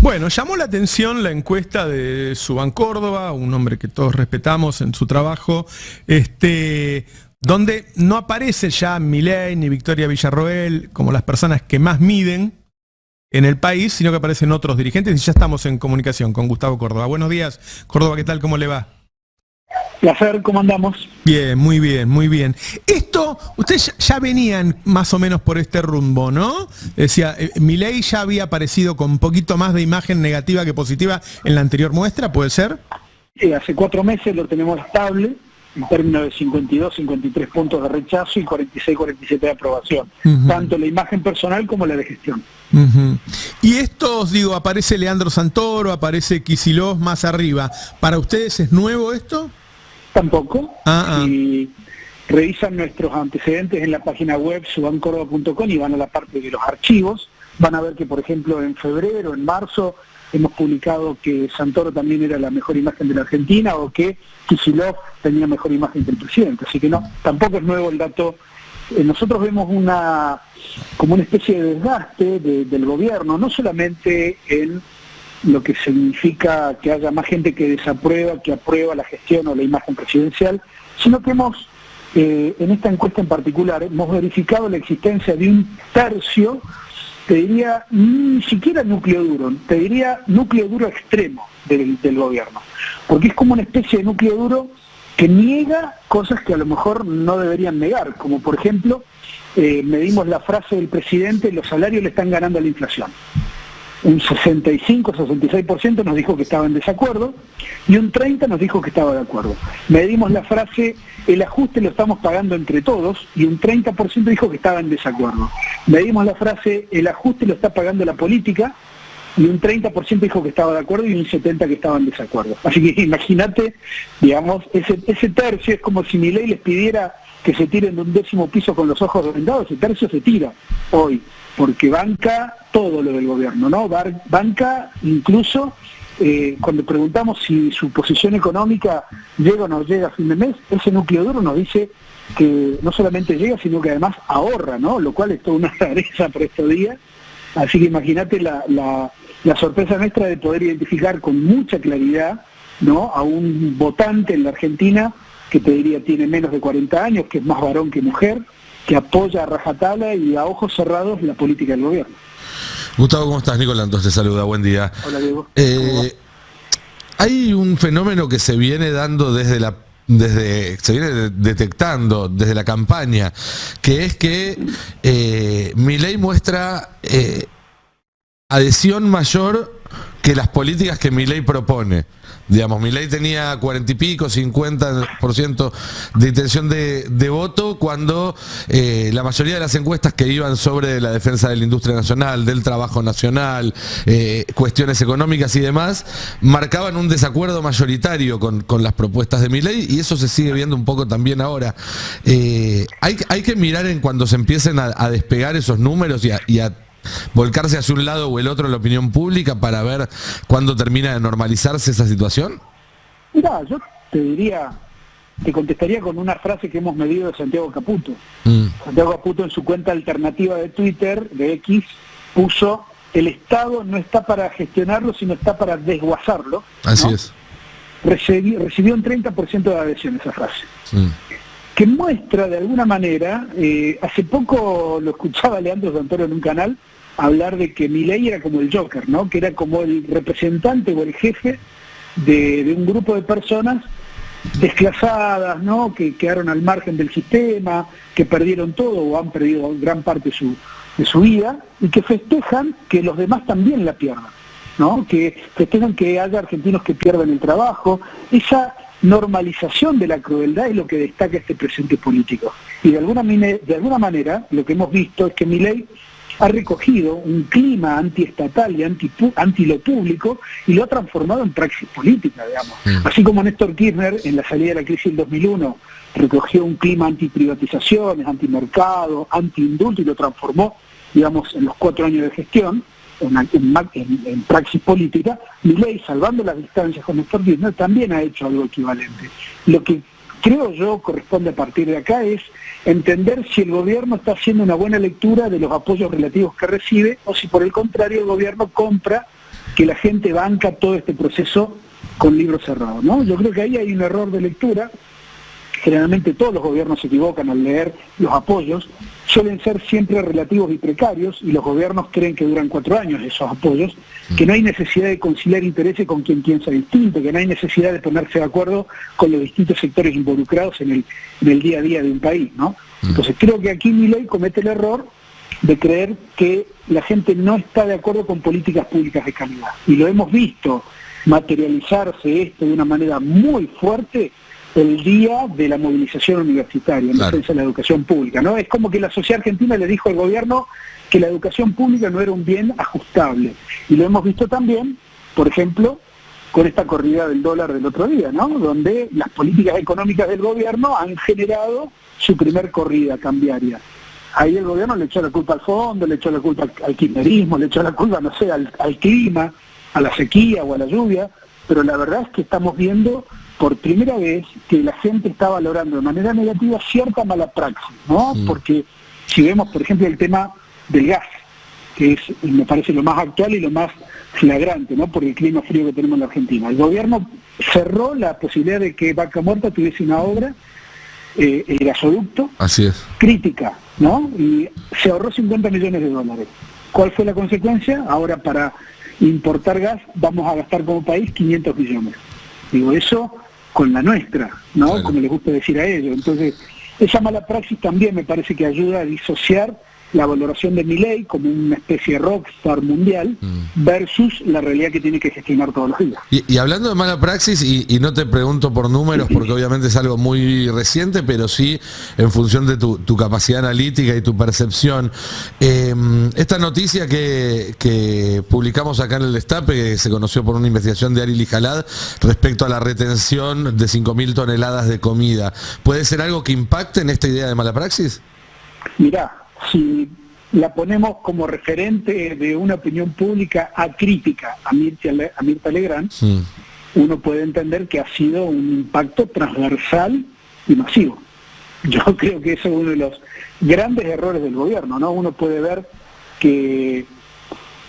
Bueno, llamó la atención la encuesta de Subán Córdoba, un hombre que todos respetamos en su trabajo, donde no aparece ya Milei ni Victoria Villarroel como las personas que más miden en el país, sino que aparecen otros dirigentes, y ya estamos en comunicación con Gustavo Córdoba. Buenos días, Córdoba, ¿qué tal? ¿Cómo le va? Placer, ¿cómo andamos? Bien, muy bien, muy bien. Esto, ustedes ya venían más o menos por este rumbo, ¿no? Decía, Milei ya había aparecido con un poquito más de imagen negativa que positiva en la anterior muestra, ¿puede ser? Sí, hace 4 meses lo tenemos estable, en términos de 52, 53 puntos de rechazo y 46, 47 de aprobación. Tanto la imagen personal como la de gestión. Y estos, digo, aparece Leandro Santoro, aparece Kicillof más arriba. ¿Para ustedes es nuevo esto? Tampoco. Si revisan nuestros antecedentes en la página web subancórdoba.com y van a la parte de los archivos, van a ver que, por ejemplo, en febrero, en marzo, hemos publicado que Santoro también era la mejor imagen de la Argentina o que Kicillof tenía mejor imagen que el presidente. Así que no, tampoco es nuevo el dato. Nosotros vemos como una especie de desgaste del gobierno, no solamente en lo que significa que haya más gente que desaprueba, que aprueba la gestión o la imagen presidencial, sino que hemos, en esta encuesta en particular, hemos verificado la existencia de un tercio, te diría, ni siquiera núcleo duro, te diría núcleo duro extremo del gobierno, porque es como una especie de núcleo duro que niega cosas que a lo mejor no deberían negar, como por ejemplo, medimos la frase del presidente, los salarios le están ganando a la inflación. Un 65-66% nos dijo que estaba en desacuerdo y un 30% nos dijo que estaba de acuerdo. Medimos la frase, el ajuste lo estamos pagando entre todos, y un 30% dijo que estaba en desacuerdo. Medimos la frase, el ajuste lo está pagando la política, y un 30% dijo que estaba de acuerdo y un 70% que estaba en desacuerdo. Así que imagínate, digamos, ese tercio es como si Milei les pidiera que se tiren de un 10º piso con los ojos vendados. Ese tercio se tira hoy, porque banca todo lo del gobierno, ¿no? Banca incluso cuando preguntamos si su posición económica llega o no llega a fin de mes, ese núcleo duro nos dice que no solamente llega, sino que además ahorra, ¿no? Lo cual es toda una rareza para estos días. Así que imagínate la sorpresa nuestra de poder identificar con mucha claridad, ¿no?, a un votante en la Argentina que te diría tiene menos de 40 años, que es más varón que mujer, que apoya a rajatabla y a ojos cerrados la política del gobierno. Gustavo, ¿cómo estás? Nicolás entonces te saluda, buen día. Hola, Diego. Hay un fenómeno que se viene dando se viene detectando desde la campaña, que es que Milei muestra adhesión mayor que las políticas que Milei propone. Digamos, Milei tenía 40 y pico, 50% de intención de voto, cuando la mayoría de las encuestas que iban sobre la defensa de la industria nacional, del trabajo nacional, cuestiones económicas y demás, marcaban un desacuerdo mayoritario con las propuestas de Milei, y eso se sigue viendo un poco también ahora. Hay que mirar en cuando se empiecen a despegar esos números y a volcarse hacia un lado o el otro en la opinión pública para ver cuándo termina de normalizarse esa situación. Mirá, yo te contestaría con una frase que hemos medido de Santiago Caputo. Santiago Caputo, en su cuenta alternativa de Twitter, de X, puso: el Estado no está para gestionarlo, sino está para desguazarlo. Así, ¿no? Es. Recibió un 30% de adhesión esa frase. Que muestra de alguna manera, hace poco lo escuchaba Leandro Santoro en un canal hablar de que Milei era como el Joker, ¿no?, que era como el representante o el jefe de un grupo de personas desclasadas, ¿no?, que quedaron al margen del sistema, que perdieron todo o han perdido gran parte de su vida, y que festejan que los demás también la pierdan, ¿no?, que festejan que haya argentinos que pierdan el trabajo. Esa normalización de la crueldad es lo que destaca este presente político. Y de alguna manera lo que hemos visto es que Milei ha recogido un clima antiestatal y anti lo público y lo ha transformado en praxis política, digamos. Así como Néstor Kirchner, en la salida de la crisis del 2001, recogió un clima antiprivatizaciones, antimercado, antiindulto, y lo transformó, digamos, en los 4 años de gestión, en praxis política. Milei, salvando las distancias con Néstor Kirchner, también ha hecho algo equivalente. Lo que creo yo corresponde a partir de acá es entender si el gobierno está haciendo una buena lectura de los apoyos relativos que recibe, o si por el contrario el gobierno compra que la gente banca todo este proceso con libros cerrados, ¿no? Yo creo que ahí hay un error de lectura. Generalmente todos los gobiernos se equivocan al leer los apoyos, suelen ser siempre relativos y precarios, y los gobiernos creen que duran 4 años esos apoyos, que no hay necesidad de conciliar intereses con quien piensa distinto, que no hay necesidad de ponerse de acuerdo con los distintos sectores involucrados en el día a día de un país, ¿no? Entonces creo que aquí Milei comete el error de creer que la gente no está de acuerdo con políticas públicas de calidad. Y lo hemos visto materializarse esto de una manera muy fuerte el día de la movilización universitaria en defensa de la educación pública, ¿no? Es como que la sociedad argentina le dijo al gobierno que la educación pública no era un bien ajustable. Y lo hemos visto también, por ejemplo, con esta corrida del dólar del otro día, ¿no? Donde las políticas económicas del gobierno han generado su primer corrida cambiaria. Ahí el gobierno le echó la culpa al fondo, le echó la culpa al kirchnerismo, le echó la culpa, no sé, al clima, a la sequía o a la lluvia, pero la verdad es que estamos viendo por primera vez que la gente está valorando de manera negativa cierta mala praxis, ¿no? Porque si vemos, por ejemplo, el tema del gas, que es, me parece, lo más actual y lo más flagrante, ¿no? Por el clima frío que tenemos en la Argentina. El gobierno cerró la posibilidad de que Vaca Muerta tuviese una obra, el gasoducto, así es, crítica, ¿no? Y se ahorró 50 millones de dólares. ¿Cuál fue la consecuencia? Ahora para importar gas vamos a gastar como país 500 millones. Digo, eso con la nuestra, ¿no? Bueno. Como les gusta decir a ellos. Entonces, esa mala praxis también me parece que ayuda a disociar la valoración de Milei como una especie de rockstar mundial versus la realidad que tiene que gestionar todos los días. Y hablando de mala praxis, y no te pregunto por números porque obviamente es algo muy reciente, pero sí en función de tu capacidad analítica y tu percepción, esta noticia que publicamos acá en el Destape, que se conoció por una investigación de Ari Lijalad respecto a la retención de 5.000 toneladas de comida, ¿puede ser algo que impacte en esta idea de mala praxis? Mirá, si la ponemos como referente de una opinión pública acrítica a Mirta Legrand, uno puede entender que ha sido un impacto transversal y masivo. Yo creo que eso es uno de los grandes errores del gobierno, ¿no? Uno puede ver que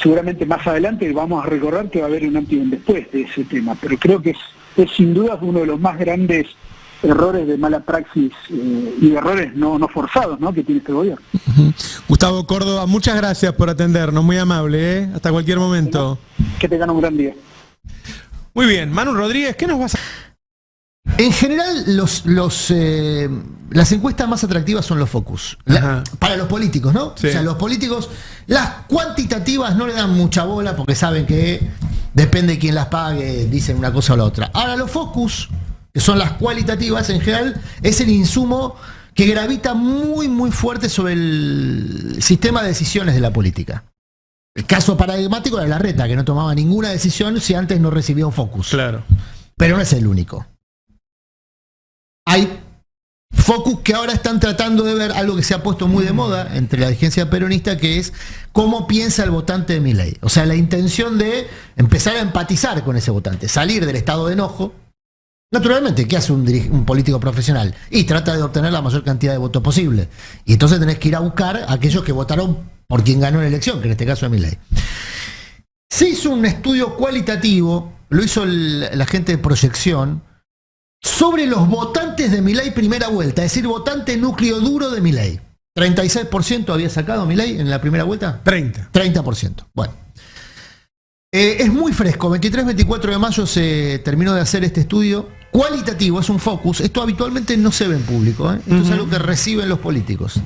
seguramente más adelante vamos a recordar que va a haber un antes y un después de ese tema, pero creo que es sin duda uno de los más grandes errores de mala praxis y errores no forzados, ¿no? que tiene este gobierno. Gustavo Córdoba, muchas gracias por atendernos, muy amable, ¿eh? Hasta cualquier momento. Que tengan un gran día. Muy bien, Manu Rodríguez, ¿qué nos vas a...? En general, las encuestas más atractivas son los focus. Para los políticos, ¿no? Sí. O sea, los políticos, las cuantitativas no le dan mucha bola porque saben que depende de quién las pague, dicen una cosa o la otra. Ahora, los focus, que son las cualitativas, en general, es el insumo que gravita muy, muy fuerte sobre el sistema de decisiones de la política. El caso paradigmático era Larreta, que no tomaba ninguna decisión si antes no recibía un focus. Claro. Pero no es el único. Hay focus que ahora están tratando de ver algo que se ha puesto muy de moda entre la dirigencia peronista, que es cómo piensa el votante de Milei. O sea, la intención de empezar a empatizar con ese votante, salir del estado de enojo. Naturalmente, ¿qué hace un político profesional? Y trata de obtener la mayor cantidad de votos posible. Y entonces tenés que ir a buscar a aquellos que votaron por quien ganó la elección, que en este caso es Milei. Se hizo un estudio cualitativo, lo hizo la gente de Proyección, sobre los votantes de Milei primera vuelta, es decir, votante núcleo duro de Milei. 36% había sacado Milei en la primera vuelta. 30%. Bueno. Es muy fresco, 23-24 de mayo se terminó de hacer este estudio cualitativo, es un focus. Esto habitualmente no se ve en público, ¿eh? Esto es algo que reciben los políticos.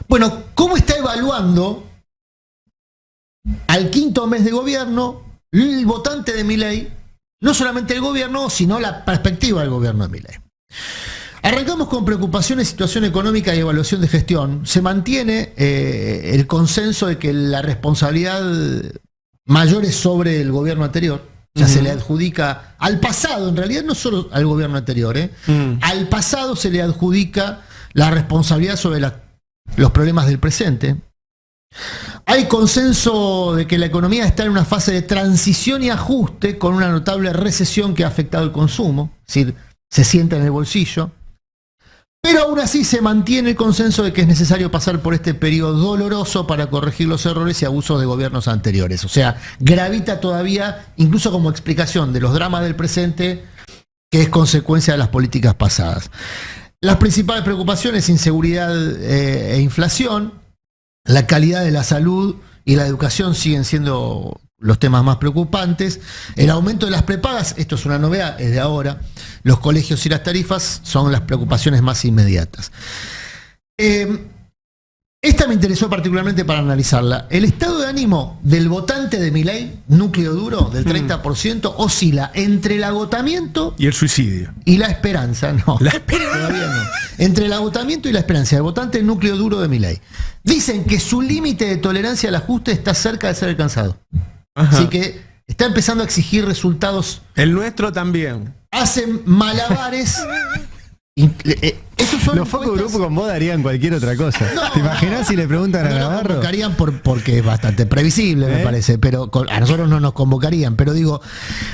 Bueno, ¿cómo está evaluando al quinto mes de gobierno el votante de Milei? No solamente el gobierno, sino la perspectiva del gobierno de Milei. Arrancamos con preocupaciones, situación económica y evaluación de gestión. Se mantiene el consenso de que la responsabilidad mayor es sobre el gobierno anterior. Ya se le adjudica al pasado, en realidad no solo al gobierno anterior, al pasado se le adjudica la responsabilidad sobre los problemas del presente. Hay consenso de que la economía está en una fase de transición y ajuste con una notable recesión que ha afectado el consumo, es decir, se siente en el bolsillo. Pero aún así se mantiene el consenso de que es necesario pasar por este periodo doloroso para corregir los errores y abusos de gobiernos anteriores. O sea, gravita todavía, incluso como explicación de los dramas del presente, que es consecuencia de las políticas pasadas. Las principales preocupaciones, inseguridad e inflación, la calidad de la salud y la educación siguen siendo los temas más preocupantes. El aumento de las prepagas, esto es una novedad, es de ahora. Los colegios y las tarifas son las preocupaciones más inmediatas. Esta me interesó particularmente para analizarla. El estado de ánimo del votante de Milei, núcleo duro, del 30%, oscila entre el agotamiento y el suicidio. Y la esperanza, no. La esperanza. Todavía no. Entre el agotamiento y la esperanza, el votante núcleo duro de Milei. Dicen que su límite de tolerancia al ajuste está cerca de ser alcanzado. Ajá. Así que está empezando a exigir resultados. El nuestro también. Hacen malabares. Los focus group con vos darían cualquier otra cosa. No, ¿te imaginas si le preguntan a Navarro? No convocarían porque es bastante previsible, me parece, pero a nosotros no nos convocarían. Pero digo,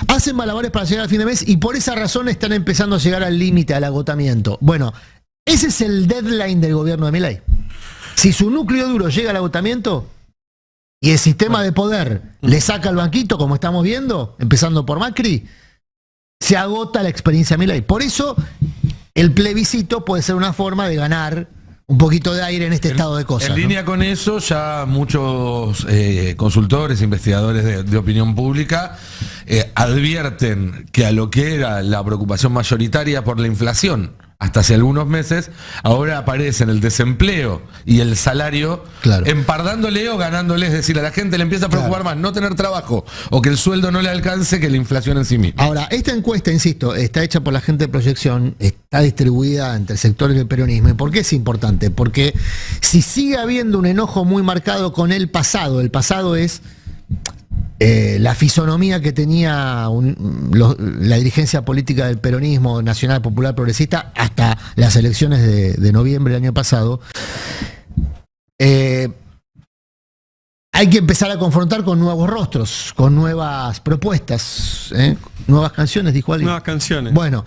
hacen malabares para llegar al fin de mes y por esa razón están empezando a llegar al límite, al agotamiento. Bueno, ese es el deadline del gobierno de Milei. Si su núcleo duro llega al agotamiento y el sistema de poder le saca el banquito, como estamos viendo, empezando por Macri, se agota la experiencia de Milei. Por eso el plebiscito puede ser una forma de ganar un poquito de aire en este estado de cosas. En línea con eso, ya muchos consultores, investigadores de opinión pública advierten que a lo que era la preocupación mayoritaria por la inflación hasta hace algunos meses, ahora aparecen el desempleo y el salario, claro, empardándole o ganándole, es decir, a la gente le empieza a preocupar más no tener trabajo o que el sueldo no le alcance que la inflación en sí misma. Ahora, esta encuesta, insisto, está hecha por la gente de Proyección, está distribuida entre sectores del peronismo. ¿Y por qué es importante? Porque si sigue habiendo un enojo muy marcado con el pasado es la fisonomía que tenía la dirigencia política del peronismo nacional popular progresista hasta las elecciones de noviembre del año pasado, hay que empezar a confrontar con nuevos rostros, con nuevas propuestas, nuevas canciones, dijo alguien. Nuevas canciones. Bueno,